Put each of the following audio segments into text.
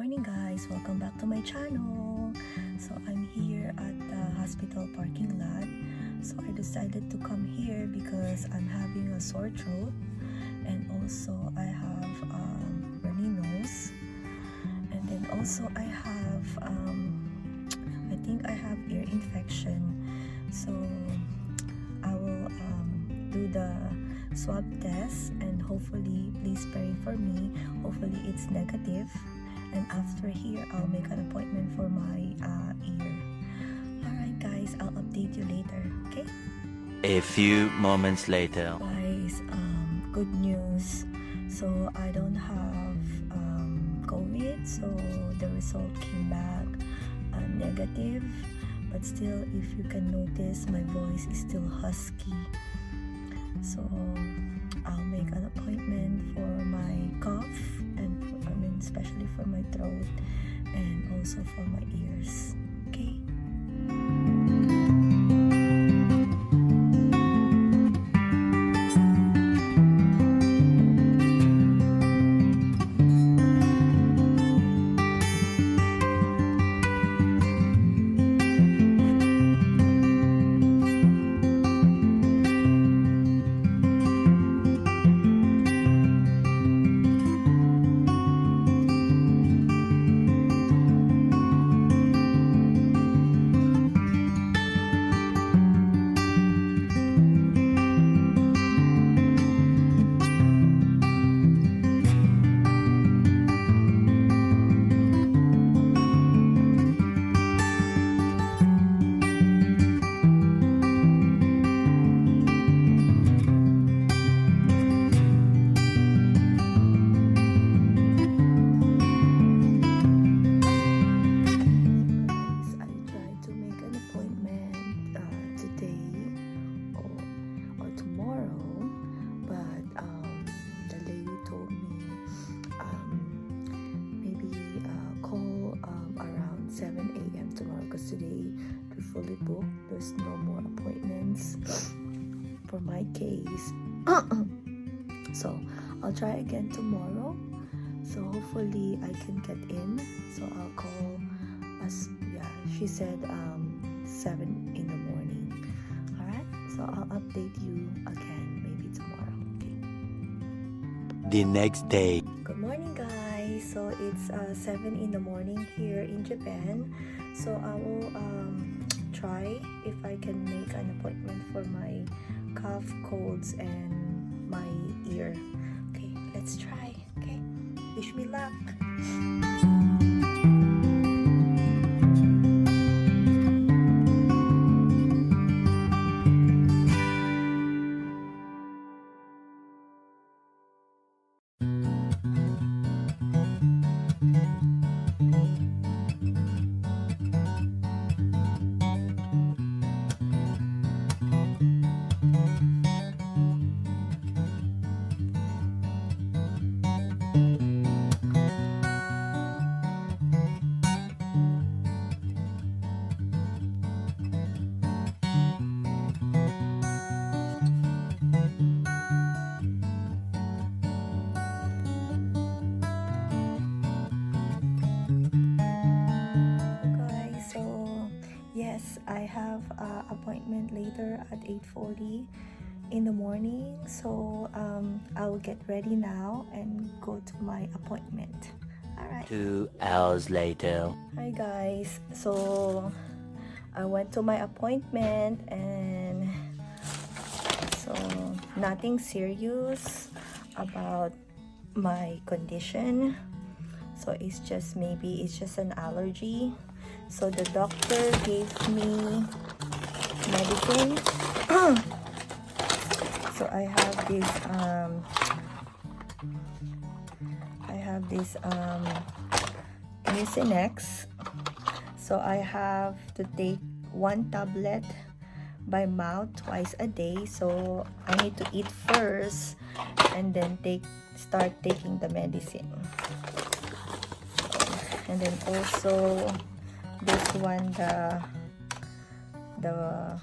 morning guys, welcome back to my channel. So I'm here at the hospital parking lot. So I decided to come here because I'm having a sore throat, and also I have runny nose, and then also I have I think I have ear infection. So I will do the swab test, and hopefully, please pray for me, hopefully it's negative, and after here I'll make an appointment for my ear. Alright guys, I'll update you later, okay? A few moments later. Guys, good news. So I don't have COVID, so the result came back negative, but still, if you can notice, my voice is still husky. So I'll make an appointment for my cough, and especially for my throat, and also for my ears, okay? Today we're fully booked. There's no more appointments for my case. So I'll try again tomorrow. So hopefully I can get in. So I'll call us. Yeah, she said 7 in the morning. Alright, so I'll update you again maybe tomorrow. Okay. The next day. Good morning guys. So it's 7 in the morning here in Japan. So I will try if I can make an appointment for my cough, colds, and my ear. Okay, let's try. Okay, wish me luck. Yes, I have an appointment later at 8:40 in the morning. So I will get ready now and go to my appointment. Alright. 2 hours later. Hi guys. So I went to my appointment, and so nothing serious about my condition. So it's just maybe it's just an allergy. So the doctor gave me medicine. So I have this Mucinex. So I have to take 1 tablet by mouth twice a day. So I need to eat first and then start taking the medicine. And then also this one, the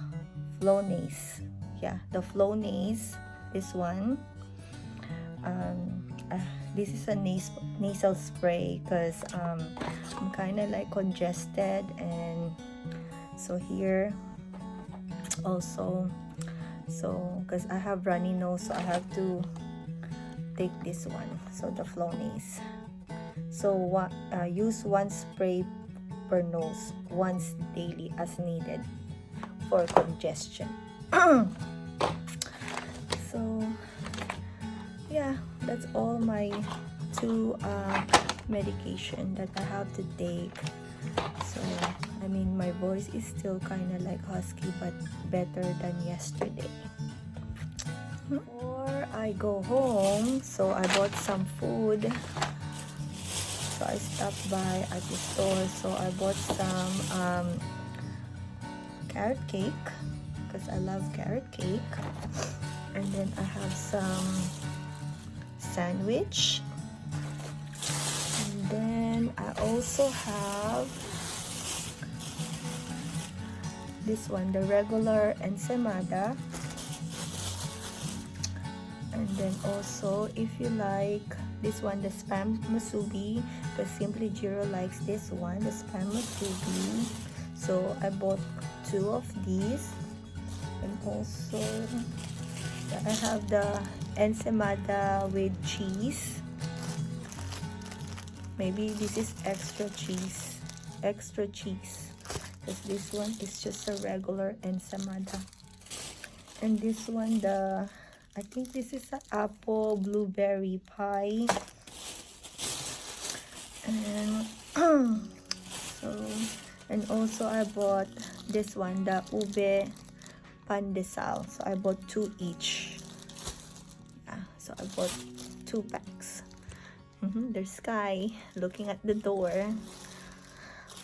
Flonase. Yeah, the Flonase, this one. this is a nasal spray because I'm kind of like congested, and so here also, so because I have runny nose, so I have to take this one, so the Flonase. So use one spray per nose once daily as needed for congestion. So yeah, that's all my two medication that I have to take. So I mean, my voice is still kind of like husky, but better than yesterday. Before I go home, so I bought some food. So I stopped by at the store, so I bought some carrot cake because I love carrot cake, and then I have some sandwich, and then I also have this one, the regular ensaymada, and then also if you like this one, the spam musubi, because Simply Giro likes this one, the spam musubi. So I bought 2 of these, and also I have the ensaymada with cheese. Maybe this is extra cheese, because this one is just a regular ensaymada. And this one, I think this is an apple blueberry pie. And so, and also I bought this one, the ube pandesal. So I bought 2 each. Yeah, so I bought 2 packs. There's Sky looking at the door.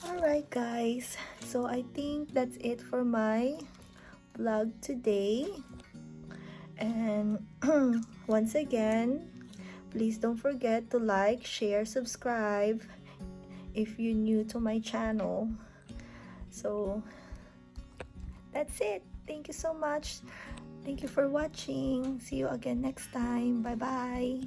Alright guys, so I think that's it for my vlog today. And once again, please don't forget to like, share, subscribe if you're new to my channel. So that's it. Thank you so much. Thank you for watching. See you again next time. Bye bye.